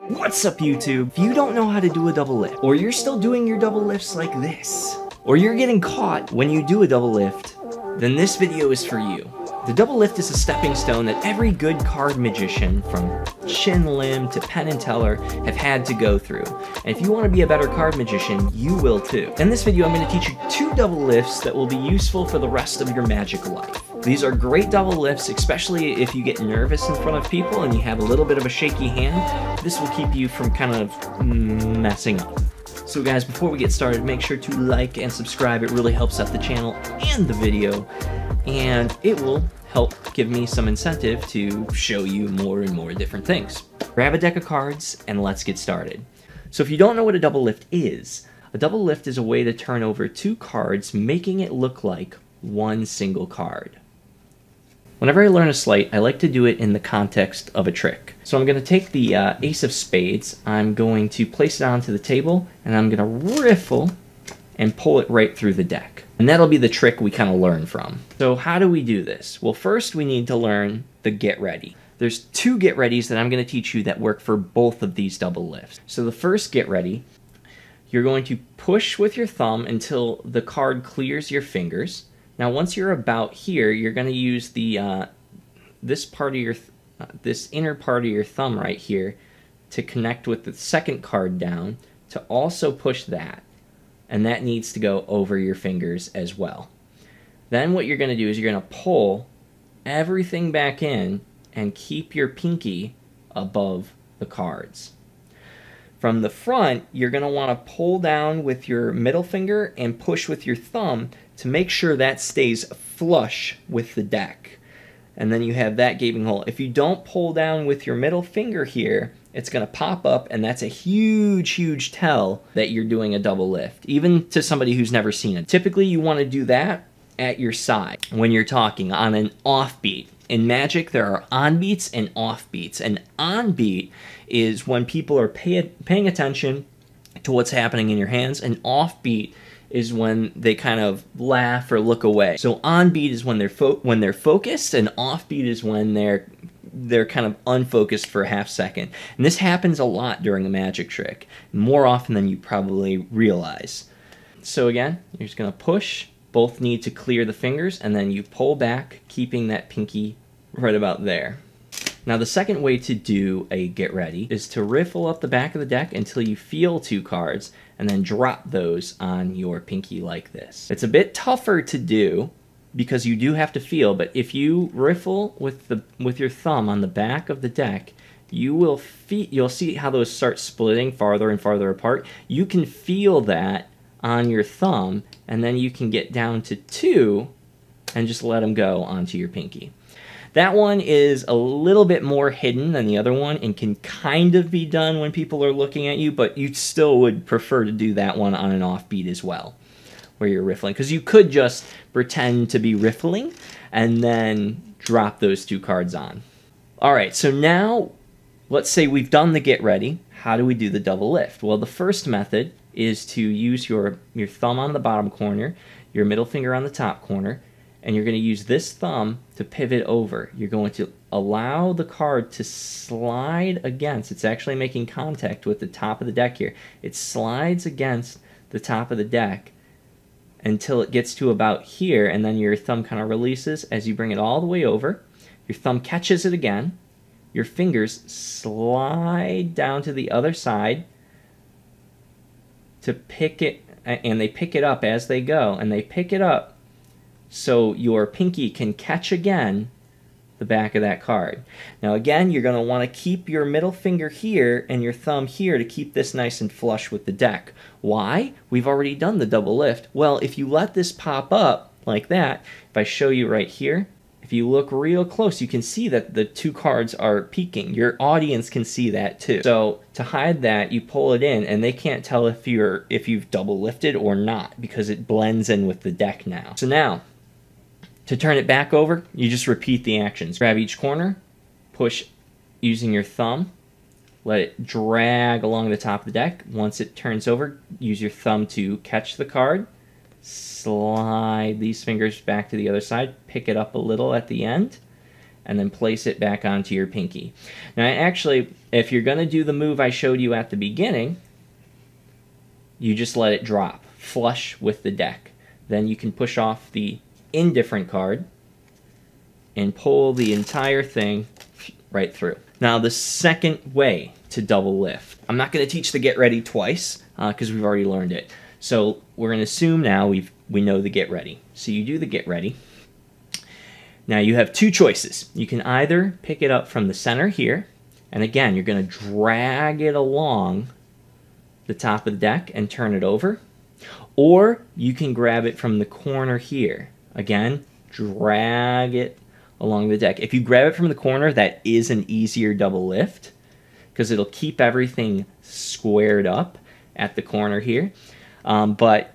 What's up, YouTube? If you don't know how to do a double lift, or you're still doing your double lifts like this, or you're getting caught when you do a double lift, then this video is for you. The double lift is a stepping stone that every good card magician, from Chin Lim to Penn and Teller, have had to go through. And if you want to be a better card magician, you will too. In this video, I'm going to teach you 2 double lifts that will be useful for the rest of your magic life. These are great double lifts, especially if you get nervous in front of people and you have a little bit of a shaky hand. This will keep you from kind of messing up. So guys, before we get started, make sure to like and subscribe. It really helps out the channel and the video, and it will help give me some incentive to show you more and more different things. Grab a deck of cards and let's get started. So if you don't know what a double lift is a way to turn over 2 cards, making it look like one single card. Whenever I learn a sleight, I like to do it in the context of a trick. So I'm going to take the Ace of Spades, I'm going to place it onto the table, and I'm going to riffle and pull it right through the deck. And that'll be the trick we kind of learn from. So how do we do this? Well, first we need to learn the get ready. There's 2 get readies that I'm going to teach you that work for both of these double lifts. So the first get ready, you're going to push with your thumb until the card clears your fingers. Now, once you're about here, you're going to use the this inner part of your thumb right here to connect with the second card down to also push that, and that needs to go over your fingers as well. Then what you're going to do is you're going to pull everything back in and keep your pinky above the cards. From the front, you're going to want to pull down with your middle finger and push with your thumb to make sure that stays flush with the deck. And then you have that gaping hole. If you don't pull down with your middle finger here, it's going to pop up, and that's a huge, huge tell that you're doing a double lift, even to somebody who's never seen it. Typically, you want to do that at your side when you're talking on an offbeat. In magic, there are on-beats and off-beats. An on-beat is when people are paying attention to what's happening in your hands. An off-beat is when they kind of laugh or look away. So on-beat is when they're focused, and off-beat is when they're kind of unfocused for a half second. And this happens a lot during a magic trick, more often than you probably realize. So again, you're just going to push. Both need to clear the fingers, and then you pull back, keeping that pinky right about there. Now the second way to do a get ready is to riffle up the back of the deck until you feel 2 cards, and then drop those on your pinky like this. It's a bit tougher to do because you do have to feel, but if you riffle with your thumb on the back of the deck, you'll see how those start splitting farther and farther apart. You can feel that on your thumb, and then you can get down to 2 and just let them go onto your pinky. That one is a little bit more hidden than the other one and can kind of be done when people are looking at you, but you still would prefer to do that one on an offbeat as well, where you're riffling, because you could just pretend to be riffling and then drop those 2 cards on. All right, so now let's say we've done the get ready. How do we do the double lift? Well, the first method is to use your thumb on the bottom corner, your middle finger on the top corner, and you're going to use this thumb to pivot over. You're going to allow the card to slide against. It's actually making contact with the top of the deck here. It slides against the top of the deck until it gets to about here, and then your thumb kind of releases as you bring it all the way over. Your thumb catches it again. Your fingers slide down to the other side to pick it, and they pick it up as they go, and they pick it up so your pinky can catch again the back of that card. Now again, you're going to want to keep your middle finger here and your thumb here to keep this nice and flush with the deck. Why? We've already done the double lift. Well, if you let this pop up like that, if I show you right here, if you look real close, you can see that the 2 cards are peeking. Your audience can see that too. So to hide that, you pull it in, and they can't tell if you've double lifted or not, because it blends in with the deck now. So now, to turn it back over, you just repeat the actions. Grab each corner, push using your thumb, let it drag along the top of the deck. Once it turns over, use your thumb to catch the card, slide these fingers back to the other side, pick it up a little at the end, and then place it back onto your pinky. Now actually, if you're going to do the move I showed you at the beginning, you just let it drop, flush with the deck. Then you can push off the indifferent card and pull the entire thing right through. Now the second way to double lift. I'm not going to teach the get ready twice because we've already learned it. So we're going to assume now we know the get ready. So you do the get ready. Now you have two choices. You can either pick it up from the center here, and again you're going to drag it along the top of the deck and turn it over, or you can grab it from the corner here. Again, drag it along the deck. If you grab it from the corner, that is an easier double lift because it'll keep everything squared up at the corner here. But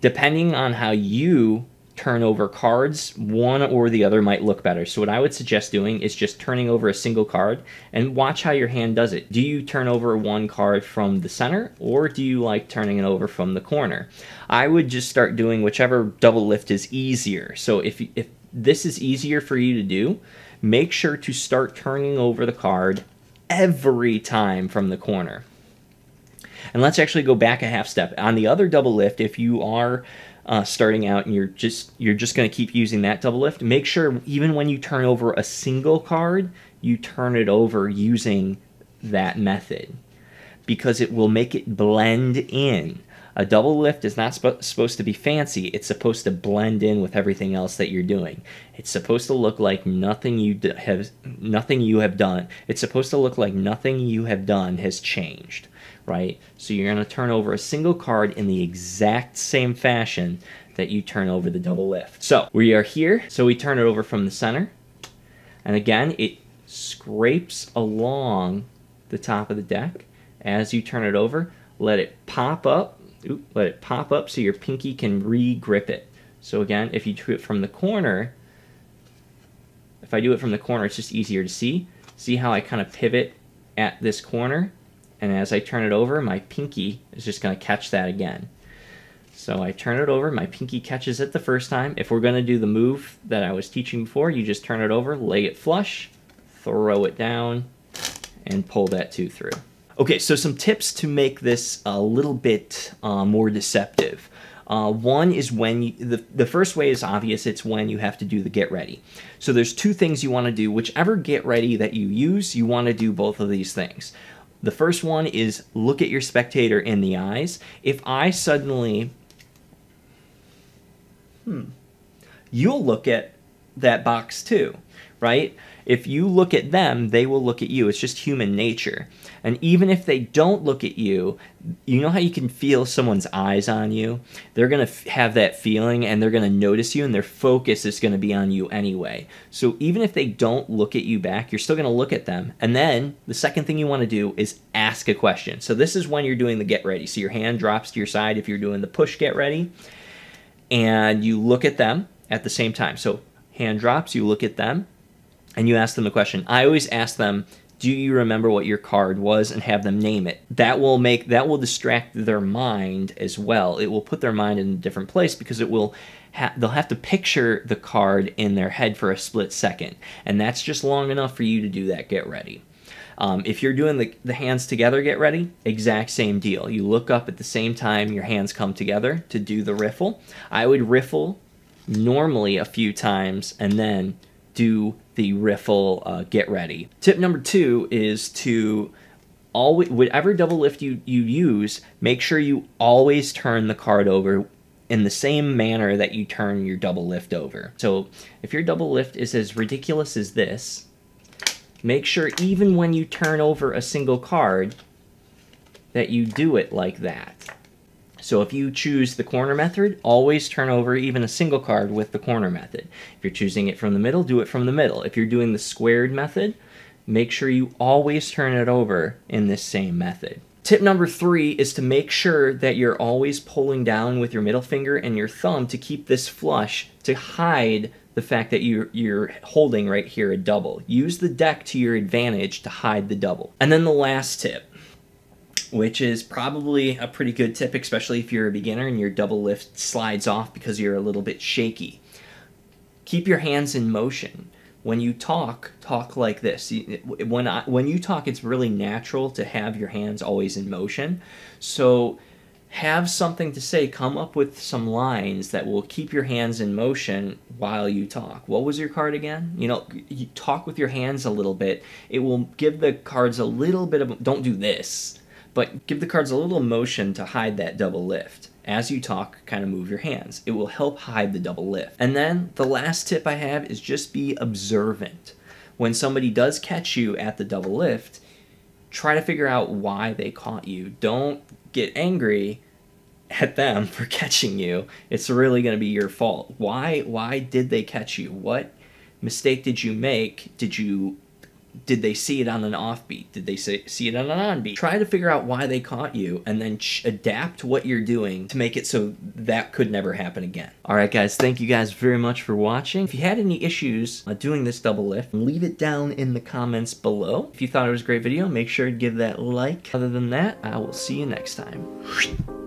depending on how you turn over cards, one or the other might look better. So what I would suggest doing is just turning over a single card and watch how your hand does it. Do you turn over one card from the center, or do you like turning it over from the corner? I would just start doing whichever double lift is easier. So if this is easier for you to do, make sure to start turning over the card every time from the corner. And let's actually go back a half step. On the other double lift, if you are starting out and you're just going to keep using that double lift, make sure even when you turn over a single card, you turn it over using that method, because it will make it blend in. A double lift is not supposed to be fancy. It's supposed to blend in with everything else that you're doing. It's supposed to look like nothing you have done. It's supposed to look like nothing you have done has changed, right? So you're going to turn over a single card in the exact same fashion that you turn over the double lift. So we are here. So we turn it over from the center, and again it scrapes along the top of the deck. As you turn it over, let it pop up. Let it pop up so your pinky can re-grip it. So again, if you do it from the corner, if I do it from the corner, it's just easier to see. See how I kind of pivot at this corner, and as I turn it over, my pinky is just going to catch that again. So I turn it over, my pinky catches it the first time. If we're going to do the move that I was teaching before, you just turn it over, lay it flush, throw it down, and pull that two through. Okay, so some tips to make this a little bit more deceptive. One is when the first way is obvious. It's when you have to do the get ready. So there's two things you want to do. Whichever get ready that you use, you want to do both of these things. The first one is look at your spectator in the eyes. If I suddenly, you'll look at that box too, right? If you look at them, they will look at you. It's just human nature. And even if they don't look at you, you know how you can feel someone's eyes on you? They're going to have that feeling, and they're going to notice you, and their focus is going to be on you anyway. So even if they don't look at you back, you're still going to look at them. And then the second thing you want to do is ask a question. So this is when you're doing the get ready. So your hand drops to your side if you're doing the push get ready, and you look at them at the same time. So hand drops, you look at them, and you ask them a question. I always ask them, do you remember what your card was, and have them name it. That will distract their mind as well. It will put their mind in a different place, because they'll have to picture the card in their head for a split second, and that's just long enough for you to do that get ready. If you're doing the hands together get ready, exact same deal. You look up at the same time your hands come together to do the riffle. I would riffle normally a few times and then do the riffle get ready. Tip number 2 is to always, whatever double lift you use, make sure you always turn the card over in the same manner that you turn your double lift over. So if your double lift is as ridiculous as this, make sure even when you turn over a single card that you do it like that. So if you choose the corner method, always turn over even a single card with the corner method. If you're choosing it from the middle, do it from the middle. If you're doing the squared method, make sure you always turn it over in this same method. Tip number 3 is to make sure that you're always pulling down with your middle finger and your thumb to keep this flush, to hide the fact that you're holding right here a double. Use the deck to your advantage to hide the double. And then the last tip which is probably a pretty good tip, especially if you're a beginner and your double lift slides off because you're a little bit shaky. Keep your hands in motion. When you talk like this. When you talk, it's really natural to have your hands always in motion. So have something to say. Come up with some lines that will keep your hands in motion while you talk. What was your card again? You know, you talk with your hands a little bit. It will give the cards a little bit of, don't do this, but give the cards a little motion to hide that double lift. As you talk, kind of move your hands. It will help hide the double lift. And then the last tip I have is just be observant. When somebody does catch you at the double lift, try to figure out why they caught you. Don't get angry at them for catching you. It's really going to be your fault. Why did they catch you? What mistake did you make? Did they see it on an offbeat? Did they see it on an onbeat? Try to figure out why they caught you and then adapt what you're doing to make it so that could never happen again. Alright guys, thank you guys very much for watching. If you had any issues doing this double lift, leave it down in the comments below. If you thought it was a great video, make sure to give that like. Other than that, I will see you next time.